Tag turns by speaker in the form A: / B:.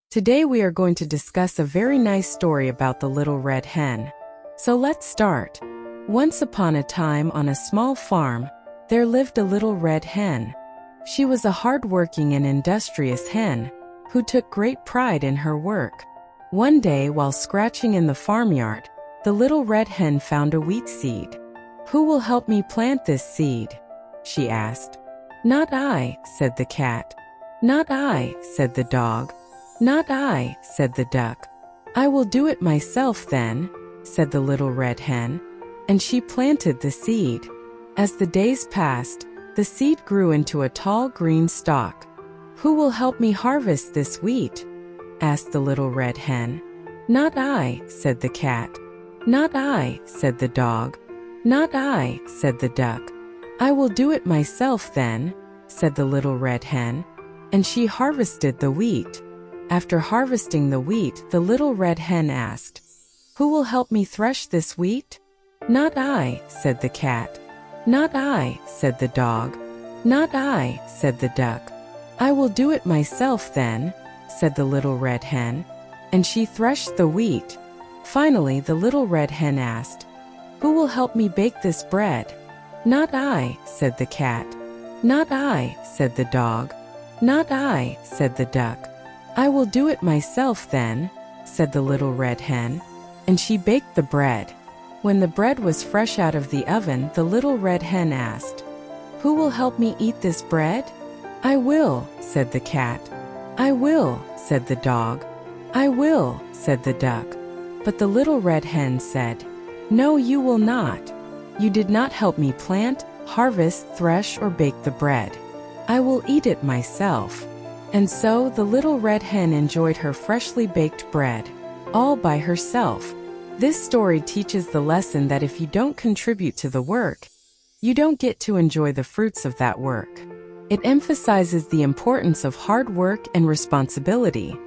A: Today we are going to discuss a very nice story about the little red hen. So let's start. Once upon a time on a small farm, there lived a little red hen. She was a hardworking and industrious hen who took great pride in her work. One day while scratching in the farmyard, the little red hen found a wheat seed. "Who will help me plant this seed?" she asked. "Not I," said the cat. "Not I," said the dog. "Not I," said the duck. "I will do it myself then," said the little red hen, and she planted the seed. As the days passed, the seed grew into a tall green stalk. "Who will help me harvest this wheat?" asked the little red hen. "Not I," said the cat. "Not I," said the dog. "Not I," said the duck. "I will do it myself then," said the little red hen, and she harvested the wheat. After harvesting the wheat, the little red hen asked, "Who will help me thresh this wheat?" "Not I," said the cat. "Not I," said the dog. "Not I," said the duck. "I will do it myself then," said the little red hen, and she threshed the wheat. Finally, the little red hen asked, "Who will help me bake this bread?" "Not I," said the cat. "Not I," said the dog. "Not I," said the duck. "I will do it myself then," said the little red hen, and she baked the bread. When the bread was fresh out of the oven, the little red hen asked, "Who will help me eat this bread?" "I will," said the cat. "I will," said the dog. "I will," said the duck. But the little red hen said, "No, you will not. You did not help me plant, harvest, thresh, or bake the bread. I will eat it myself." And so the little red hen enjoyed her freshly baked bread, all by herself. This story teaches the lesson that if you don't contribute to the work, you don't get to enjoy the fruits of that work. It emphasizes the importance of hard work and responsibility.